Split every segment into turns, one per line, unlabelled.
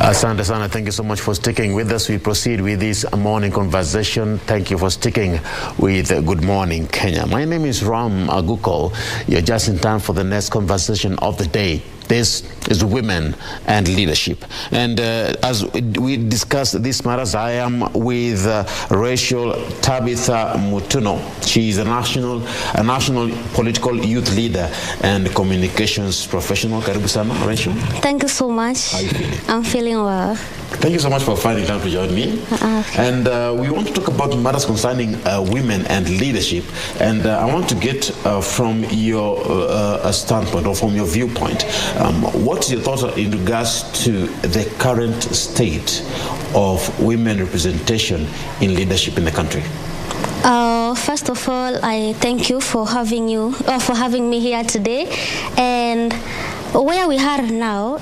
Asante sana, thank you so much for sticking with us. We proceed with this morning conversation. Thank you for sticking with Good Morning Kenya. My name is Aguko. You're just in time for the next conversation of the day. This is women and leadership. And as we discuss these matters, I am with Racheal Tabitha Mutune. She is a national political youth leader and communications professional. Karibu sana, Racheal.
Thank you so much.
How are you feeling?
I'm feeling well.
Thank you so much for finding time to join me.
Okay.
And we want to talk about matters concerning women and leadership. And I want to get from your standpoint or from your viewpoint, what's your thought in regards to the current state of women representation in leadership in the country?
First of all, I thank you for having me here today. And where we are now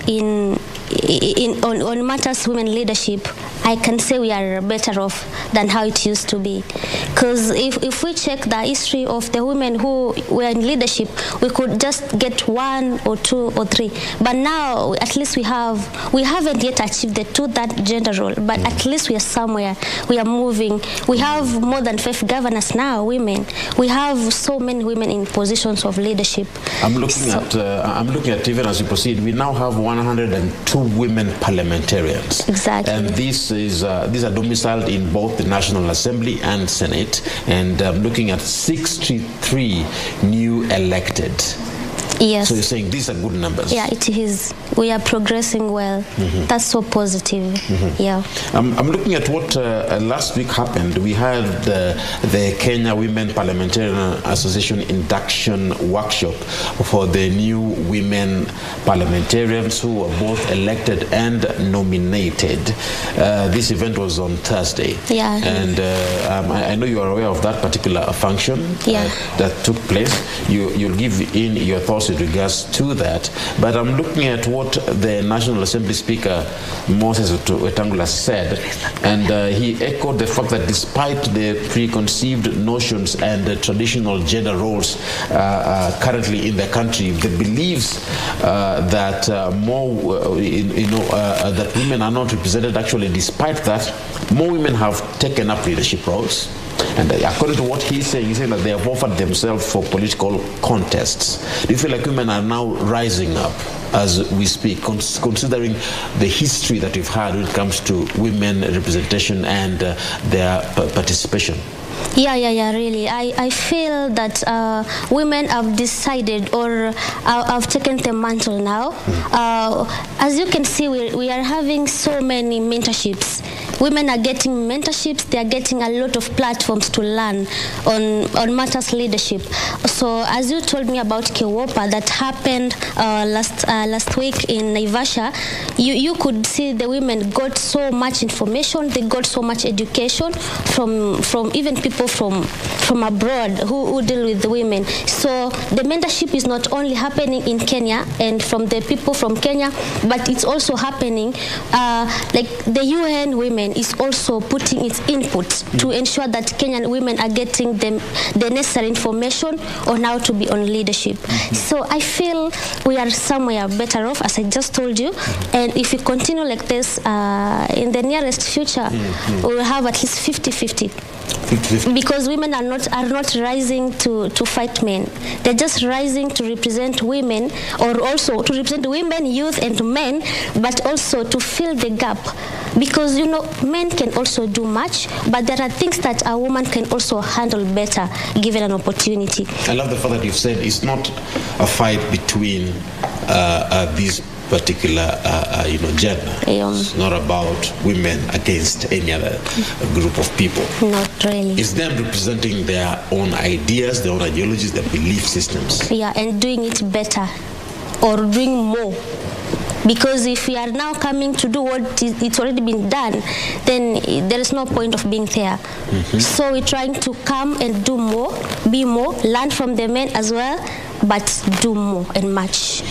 on matters women leadership, I can say we are better off than how it used to be. Because if we check the history of the women who were in leadership, we could just get 1 or 2 or 3. But now, at least we haven't yet achieved the 2/3 gender role, but at least we are somewhere. We are moving. We have more than 5 governors now, women. We have so many women in positions of leadership.
I'm looking at even as we proceed, we now have 102 women parliamentarians.
Exactly.
And these are domiciled in both the National Assembly and Senate, and looking at 63 new elected.
Yes.
So you're saying these are good numbers?
Yeah, it is. We are progressing well. That's so positive. Yeah.
I'm looking at what last week happened. We had the Kenya Women Parliamentarian Association induction workshop for the new women parliamentarians who were both elected and nominated. This event was on Thursday.
Yeah.
And I know you are aware of that particular function that took place. You'll give in your thoughts with regards to that, but I'm looking at what the National Assembly Speaker Moses Wetangula said, and he echoed the fact that despite the preconceived notions and the traditional gender roles currently in the country, the beliefs that that women are not represented. Actually, despite that, more women have taken up leadership roles. And according to what he's saying that they have offered themselves for political contests. Do you feel like women are now rising up as we speak, considering the history that we've had when it comes to women representation and their participation?
Yeah, really. I feel that women have decided or have taken the mantle now. As you can see, we are having so many mentorships. Women are getting mentorships. They are getting a lot of platforms to learn on matters leadership. So as you told me about Kewopa that happened last week in Naivasha, you could see the women got so much information. They got so much education from even people from abroad who deal with the women. So the mentorship is not only happening in Kenya and from the people from Kenya, but it's also happening like the UN Women is also putting its input to ensure that Kenyan women are getting the necessary information on how to be on leadership. So I feel we are somewhere better off, as I just told you. And if we continue like this in the nearest future, we will have at least 50-50. Because women are not rising to fight men. They're just rising to represent women, or also to represent women, youth, and men, but also to fill the gap. Because men can also do much, but there are things that a woman can also handle better given an opportunity.
I love the fact that you've said it's not a fight between these particular gender. It's not about women against any other group of people.
Not really.
It's them representing their own ideas, their own ideologies, their belief systems.
Yeah, and doing it better or doing more. Because if we are now coming to do what it's already been done, then there is no point of being there. So we're trying to come and do more, be more, learn from the men as well, but do more and much.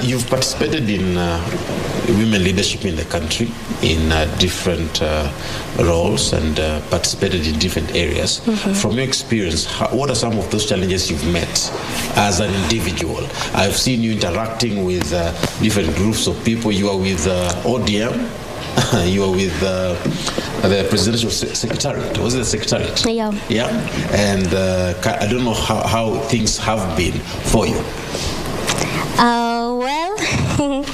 You've participated in women leadership in the country in different roles and participated in different areas. From your experience, what are some of those challenges you've met as an individual? I've seen you interacting with different groups of people. You are with ODM. you were with the presidential secretariat. Was it the secretariat?
Yeah.
Yeah. And I don't know how things have been for you.
Well,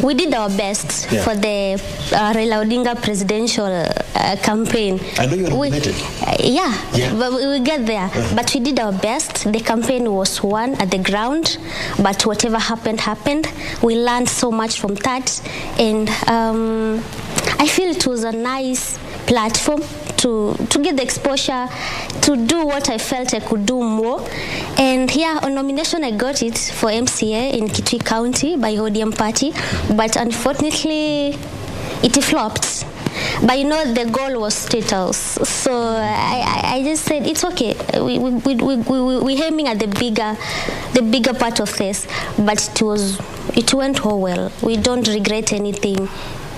we did our best for the Raila Odinga presidential campaign.
I know you were nominated.
Yeah, but we get there. But we did our best. The campaign was won at the ground, but whatever happened, happened. We learned so much from that, and I feel it was a nice platform to get the exposure, to do what I felt I could do more. And yeah, on nomination I got it for MCA in Kitui County by ODM party, but unfortunately it flopped. But you know, the goal was State House, so I just said it's okay. We're aiming at the bigger part of this, but it went all well. We don't regret anything.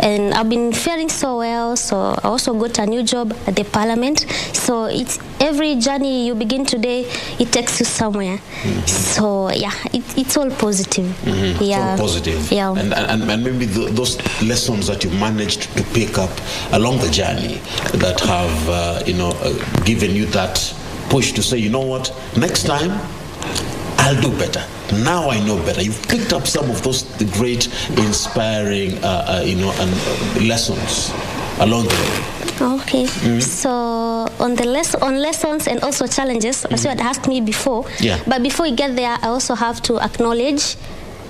And I've been faring so well, so I also got a new job at the parliament. So it's every journey you begin today, it takes you somewhere. So yeah, it's all positive. Yeah.
It's all positive.
Yeah.
And maybe those lessons that you managed to pick up along the journey that have given you that push to say, you know what, next time I'll do better. Now I know better. You've picked up some of those great, inspiring, lessons along the way.
Okay. So on lessons and also challenges, as you had asked me before.
Yeah.
But before we get there, I also have to acknowledge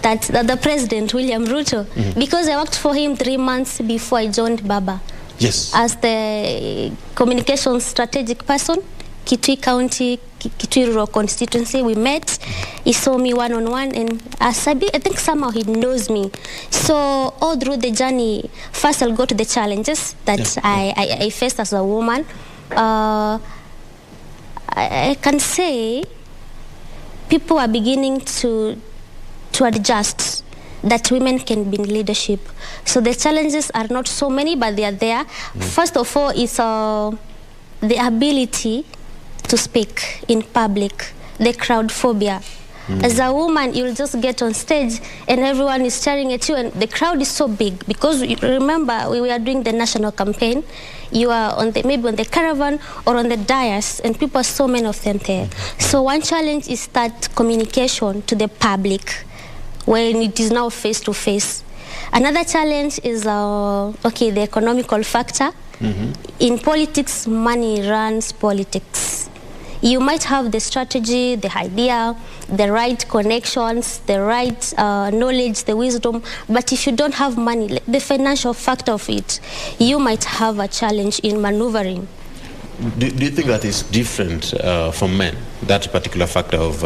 that the President, William Ruto, because I worked for him 3 months before I joined Baba.
Yes.
As the communications strategic person, Kitui County, Kitui Rural constituency, we met. He saw me one-on-one, and I think somehow he knows me. So all through the journey, first I'll go to the challenges that I faced as a woman. I can say people are beginning to adjust that women can be in leadership. So the challenges are not so many, but they are there. First of all, it's the ability to speak in public, the crowd phobia. As a woman, you'll just get on stage and everyone is staring at you, and the crowd is so big because remember we were doing the national campaign. You are maybe on the caravan or on the dais, and people are so many of them there. So one challenge is that communication to the public when it is now face to face. Another challenge is the economical factor. In politics, money runs politics. You might have the strategy, the idea, the right connections, the right knowledge, the wisdom, but if you don't have money, the financial factor of it, you might have a challenge in maneuvering.
Do you think that is different from men, that particular factor of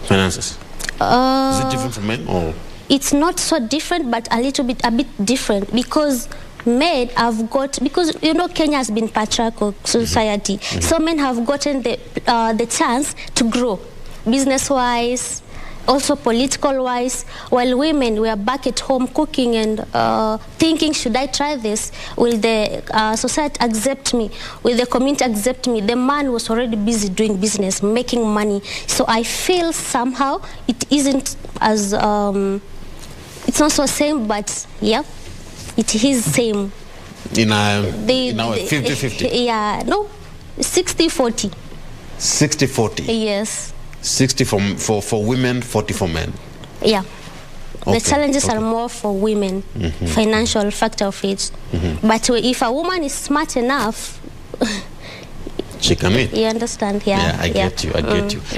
finances? Is it different from men, or?
It's not so different, but a bit different, because men have got, because you know Kenya has been patriarchal society, so men have gotten the chance to grow business-wise, also political-wise, while women were back at home cooking and thinking, should I try this? Will the society accept me? Will the community accept me? The man was already busy doing business, making money. So I feel somehow it isn't as, it's not so same, but yeah, it is same.
In our 50-50?
Yeah, no, 60-40.
60-40?
Yes.
60 for women, 40 for men?
Yeah. The challenges are more for women, financial factor of it. But if a woman is smart enough,
she can win.
You understand? Yeah.
Yeah, I get you.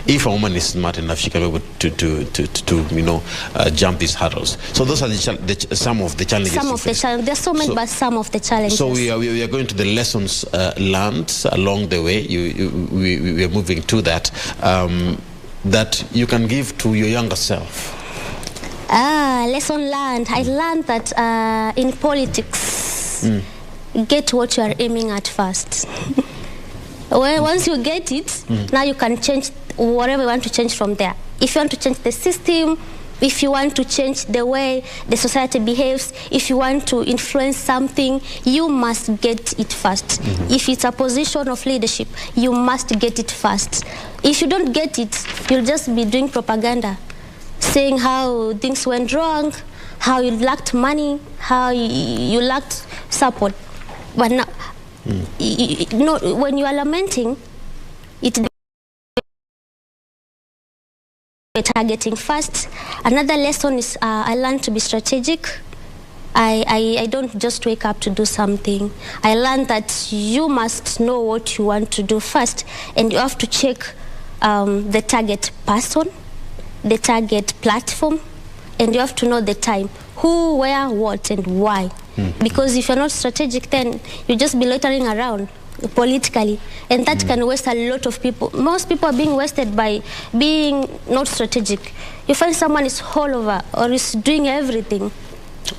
If a woman is smart enough, she can be able to jump these hurdles. So those are some of the challenges.
Some of the challenges. There's so many, but some of the challenges.
So we are going to the lessons learned along the way. We are moving to that. That you can give to your younger self.
Lesson learned. I learned that in politics, get what you are aiming at first. Once you get it, now you can change whatever you want to change from there. If you want to change the system, if you want to change the way the society behaves, if you want to influence something, you must get it first. If it's a position of leadership, you must get it first. If you don't get it, you'll just be doing propaganda, saying how things went wrong, how you lacked money, how you lacked support. But now, when you are lamenting, it targeting first. Another lesson is I learned to be strategic. I don't just wake up to do something. I learned that you must know what you want to do first, and you have to check the target person, the target platform, and you have to know the time, who, where, what, and why. Because if you're not strategic, then you just be loitering around politically, and that can waste a lot of people. Most people are being wasted by being not strategic. You find someone is all over or is doing everything.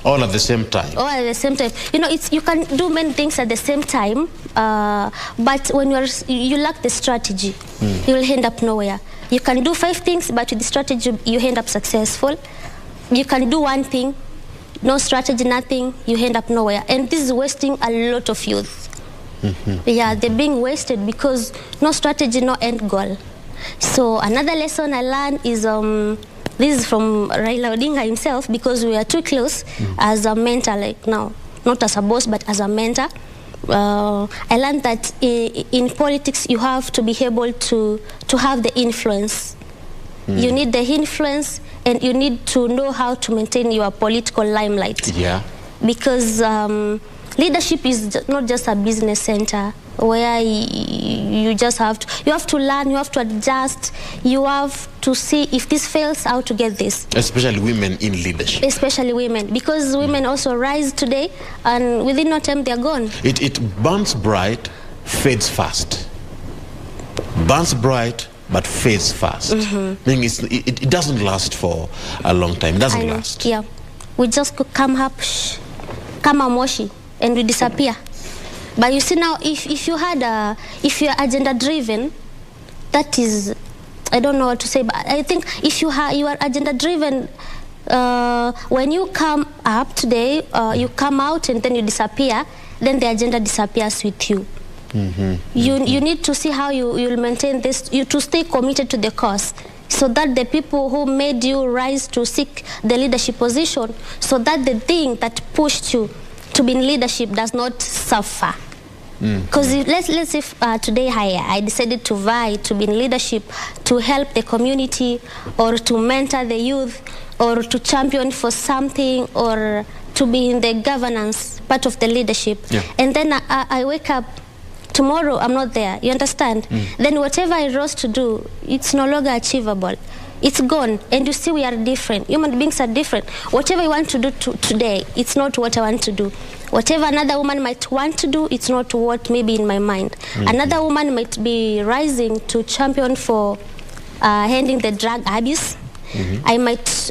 All at the same time.
All at the same time. You know, you can do many things at the same time, but when you lack the strategy, you will end up nowhere. You can do 5 things, but with the strategy, you end up successful. You can do one thing, no strategy, nothing, you end up nowhere. And this is wasting a lot of youth. Yeah, they're being wasted because no strategy, no end goal. So another lesson I learned is, this is from Raila Odinga himself, because we are too close as a mentor, like now, not as a boss, but as a mentor. I learned that in politics, you have to be able to have the influence. You need the influence, and you need to know how to maintain your political limelight. Yeah. Because leadership is not just a business center where you just have to learn, you have to adjust, you have to see if this fails, how to get this.
Especially women in leadership.
Especially women, because women also rise today, and within no time they're gone.
It burns bright, fades fast. Burns bright, but fades fast. Meaning it doesn't last for a long time. It doesn't last.
Yeah, we just could come up, come a moshi, and we disappear. But you see now, if you're agenda driven, that is, I don't know what to say, but I think if you are agenda driven, when you come up today, you come out and then you disappear, then the agenda disappears with you. You need to see how you'll maintain this, to stay committed to the cause, so that the people who made you rise to seek the leadership position, so that the thing that pushed you to be in leadership does not suffer. Because let's say today I decided to vie to be in leadership, to help the community, or to mentor the youth, or to champion for something, or to be in the governance part of the leadership. And then I wake up, tomorrow I'm not there, you understand? Then whatever I rose to do, it's no longer achievable. It's gone, and you see we are different. Human beings are different. Whatever you want to do today, it's not what I want to do. Whatever another woman might want to do, it's not what maybe in my mind. Another woman might be rising to champion for ending the drug abuse. I might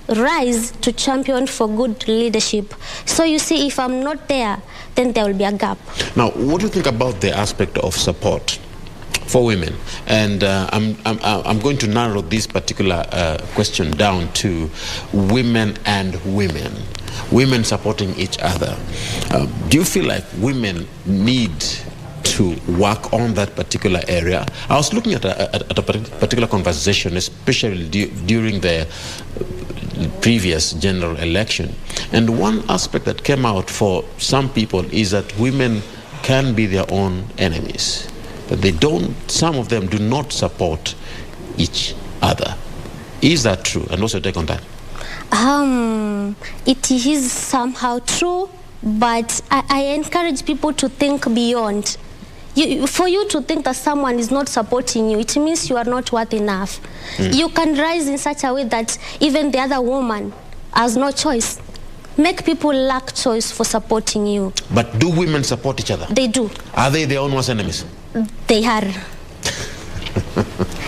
rise to champion for good leadership. So you see, if I'm not there, then there will be a gap.
Now, what do you think about the aspect of support for women? And I'm going to narrow this particular question down to women and women. Women supporting each other. Do you feel like women need to work on that particular area? I was looking at a particular conversation, especially during the previous general election. And one aspect that came out for some people is that women can be their own enemies. That some of them do not support each other. Is that true? And what's your take on that?
It is somehow true, but I encourage people to think beyond. For you to think that someone is not supporting you, it means you are not worth enough. You can rise in such a way that even the other woman has no choice. Make people lack choice for supporting you.
But do women support each other?
They do.
Are they their own worst enemies?
They are.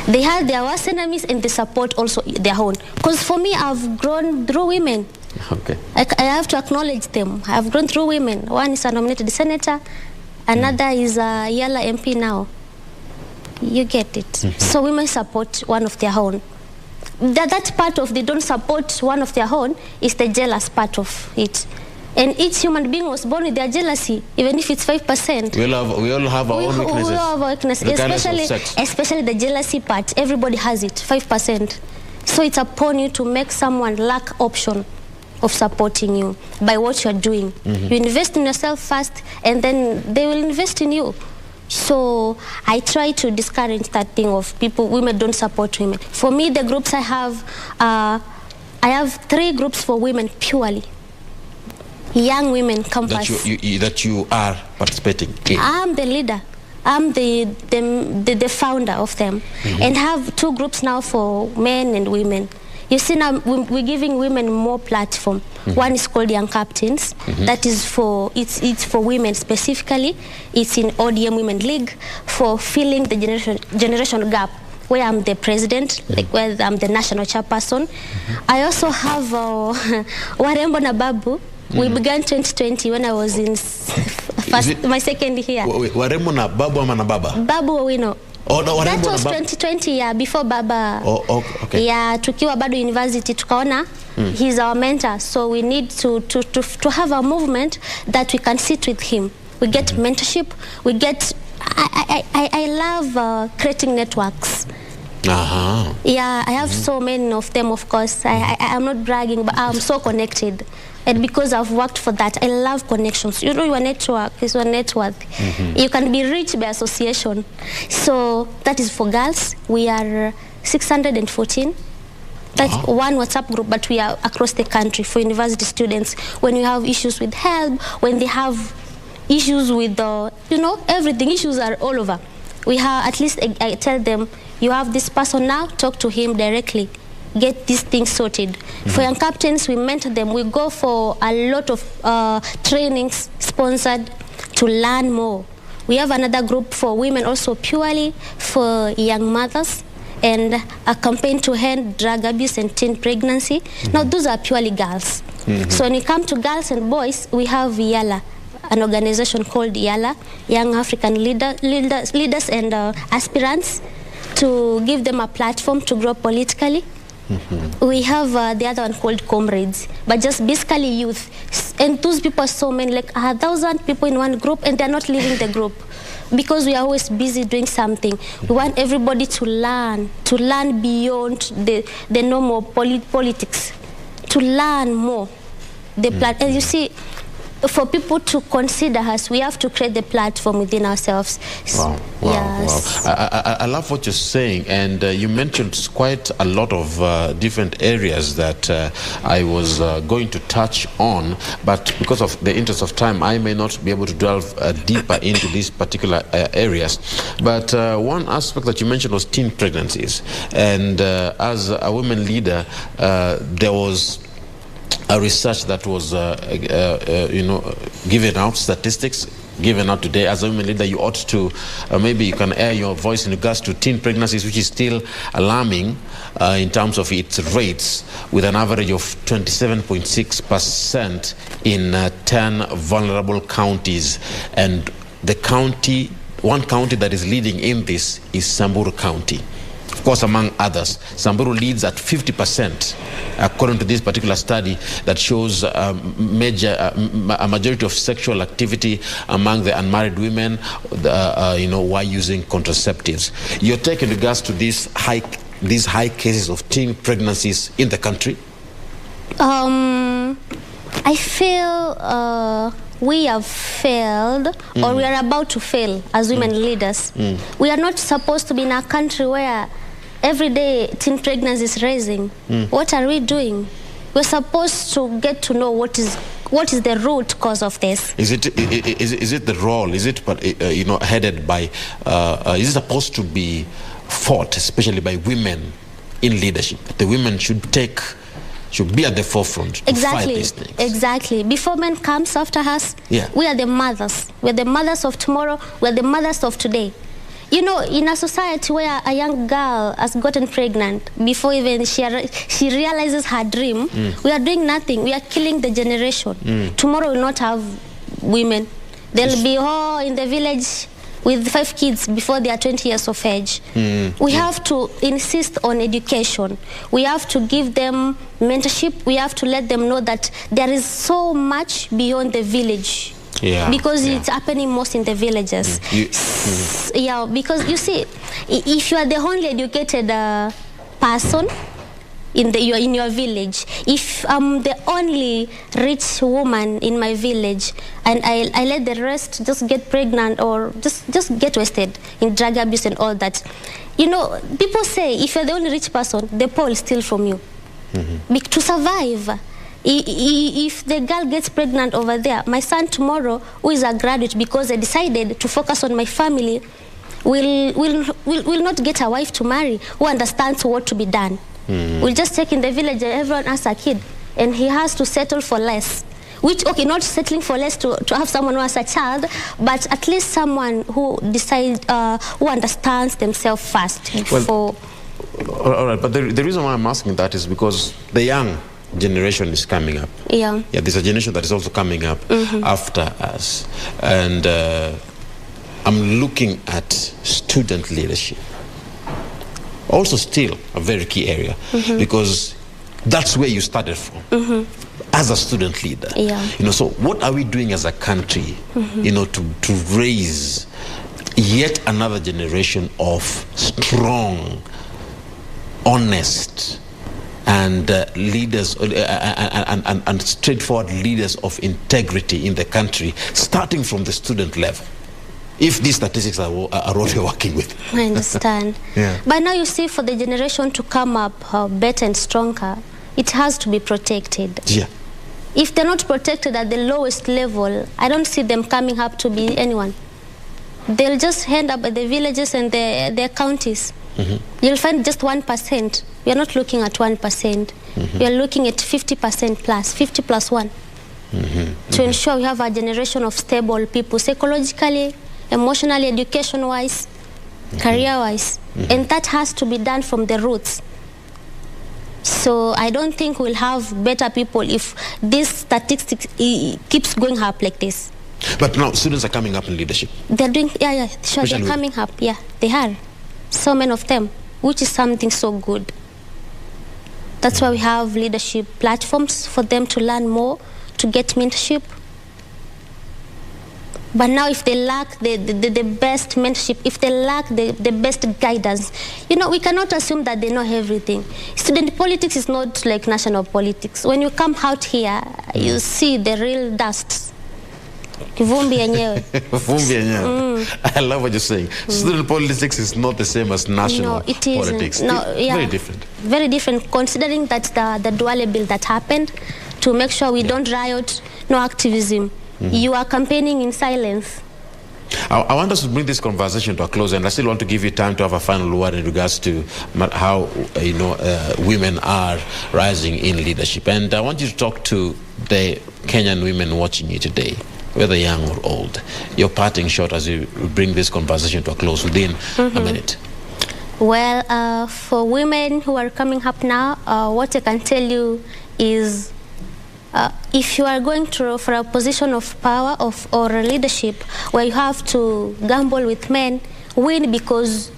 They have their worst enemies, and they support also their own. Because for me, I've grown through women.
Okay.
I have to acknowledge them. I've grown through women. One is a nominated senator, another is a Yala MP now. You get it. So women support one of their own. That part of they don't support one of their own is the jealous part of it. And each human being was born with their jealousy, even if it's 5%.
We all have our own weaknesses.
We all have our weaknesses, especially the jealousy part. Everybody has it, 5%. So it's upon you to make someone lack option of supporting you by what you're doing. You invest in yourself first, and then they will invest in you. So I try to discourage that thing of women don't support women. For me, the groups I have 3 groups for women purely. Young women campus.
That you are participating in.
I'm the leader. I'm the founder of them, and have 2 groups now for men and women. You see, now we're giving women more platform. One is called Young Captains. That is it's for women specifically. It's in ODM Women League for filling the generation gap, where I'm the president, like where I'm the national chairperson. I also have Warembo na Babu. We began 2020 when I was in my second year.
Warembo na Babu ama na Baba?
Babu Owino.
Oh, no,
that was 2020, yeah, before Baba.
Oh, okay.
Yeah, tukiwa bado university tukaona he's our mentor, so we need to have a movement that we can sit with him. We get mentorship. We get. I love creating networks. Yeah, I have so many of them. Of course, I'm not bragging, but I'm so connected. And because I've worked for that, I love connections. You know, your network is your net worth. You can be rich by association. So that is for girls. We are 614. That's one WhatsApp group, but we are across the country for university students. When you have issues with health, when they have issues with, everything, issues are all over. We have, at least I tell them, you have this person now, talk to him directly. Get these things sorted. For Young Captains, we mentor them. We go for a lot of trainings sponsored to learn more. We have another group for women also purely for young mothers, and a campaign to end drug abuse and teen pregnancy. Now those are purely girls. So when you come to girls and boys, we have YALA, an organization called YALA, Young African Leaders and Aspirants, to give them a platform to grow politically. We have the other one called Comrades, but just basically youth. And those people are so many, like 1,000 people in one group, and they're not leaving the group because we are always busy doing something. We want everybody to learn beyond the normal politics, to learn more. And you see, for people to consider us, we have to create the platform within ourselves.
Wow. I love what you're saying, and you mentioned quite a lot of different areas that I was going to touch on, but because of the interest of time, I may not be able to delve deeper into these particular areas. But one aspect that you mentioned was teen pregnancies, and as a women leader, there was a research that was, given out, statistics given out today. As a women leader, you ought to, maybe you can air your voice in regards to teen pregnancies, which is still alarming in terms of its rates, with an average of 27.6% in 10 vulnerable counties. And one county that is leading in this is Samburu County. Of course, among others, Samburu leads at 50%, according to this particular study that shows a majority of sexual activity among the unmarried women, while using contraceptives. Your take in regards to these high cases of teen pregnancies in the country?
I feel we have failed, or we are about to fail as women leaders. We are not supposed to be in a country where every day teen pregnancy is rising. What are we doing? We're supposed to get to know what is the root cause of this. Is it
the role? Is it headed by? Is it supposed to be fought, especially by women in leadership? The women should be at the forefront to fight these things.
Exactly. Before men comes after us, we are the mothers. We're the mothers of tomorrow. We're the mothers of today. You know, in a society where a young girl has gotten pregnant before even she realizes her dream, we are doing nothing. We are killing the generation. Tomorrow we will not have women. They'll be in the village with 5 kids before they are 20 years of age. We have to insist on education. We have to give them mentorship. We have to let them know that there is so much beyond the village. Because it's happening most in the villages. Because you see, if you are the only educated person, in your village. If I'm the only rich woman in my village and I let the rest just get pregnant or just get wasted in drug abuse and all that, you know, people say if you're the only rich person, the poor will steal from you. To survive. If the girl gets pregnant over there, my son tomorrow, who is a graduate because I decided to focus on my family, will not get a wife to marry who understands what to be done. We'll just take in the village and everyone has a kid and he has to settle for less. Which, okay, not settling for less to have someone who has a child, but at least someone who decides, who understands themselves first before.
Well, all right, but the reason why I'm asking that is because the young generation is coming up.
Yeah,
there's a generation that is also coming up after us. And I'm looking at student leadership. Also still a very key area because that's where you started from as a student leader.
Yeah.
You know, so what are we doing as a country, you know, to raise yet another generation of strong, honest, and leaders and straightforward leaders of integrity in the country, starting from the student level? If these statistics are what we're working with.
I understand.
Yeah.
But now you see, for the generation to come up better and stronger, it has to be protected.
Yeah.
If they're not protected at the lowest level, I don't see them coming up to be anyone. They'll just end up at the villages and their counties. You'll find just 1%. You're not looking at 1%. You're looking at 50% plus, 50 plus 1. To ensure we have a generation of stable people, psychologically, emotionally, education-wise, career-wise. And that has to be done from the roots. So I don't think we'll have better people if this statistics keeps going up like this.
But now students are coming up in leadership.
They're doing, sure, they're coming up. Yeah, they are. So many of them, which is something so good. That's why we have leadership platforms for them to learn more, to get mentorship. But now if they lack the best mentorship, if they lack the best guidance, you know, we cannot assume that they know everything. Student politics is not like national politics. When you come out here, you see the real dust. Kivumbi yenyewe.
Kivumbi yenyewe. I love what you're saying. Student politics is not the same as national politics.
No, yeah,
very different.
Very different, considering that the Duale bill that happened to make sure we don't riot, no activism. You are campaigning in silence.
I want us to bring this conversation to a close, and I still want to give you time to have a final word in regards to how women are rising in leadership. And I want you to talk to the Kenyan women watching you today, whether young or old. Your parting shot as you bring this conversation to a close within a minute.
Well, for women who are coming up now, what I can tell you is, if you are going for a position of power or leadership where you have to gamble with men, win because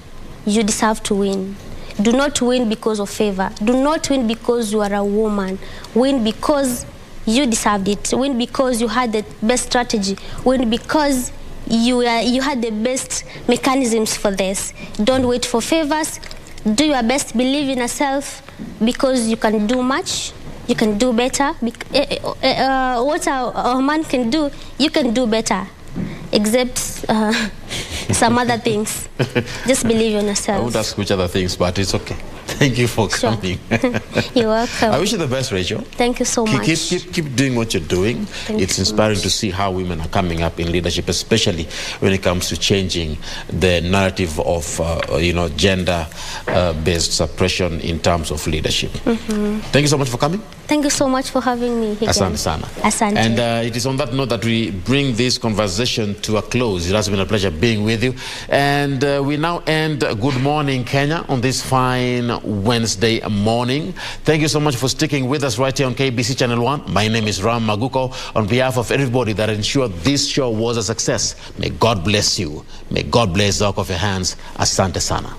you deserve to win. Do not win because of favor. Do not win because you are a woman. Win because you deserved it. Win because you had the best strategy. Win because you had the best mechanisms for this. Don't wait for favors. Do your best. Believe in yourself because you can do much. You can do better. What a man can do, you can do better, except some other things. Just believe in yourself.
I won't ask which other things, but it's okay. Thank you for coming.
You're welcome.
I wish you the best, Racheal.
Thank you so much.
Keep doing what you're doing. It's inspiring to see how women are coming up in leadership, especially when it comes to changing the narrative of gender-based suppression in terms of leadership. Thank you so much for coming.
Thank you so much for having me again.
Asante sana.
Asante.
And it is on that note that we bring this conversation to a close. It has been a pleasure being with you. And we now end Good Morning Kenya on this fine Wednesday morning. Thank you so much for sticking with us right here on KBC Channel 1. My name is Aguko. On behalf of everybody that ensured this show was a success, may God bless you. May God bless the work of your hands. Asante sana.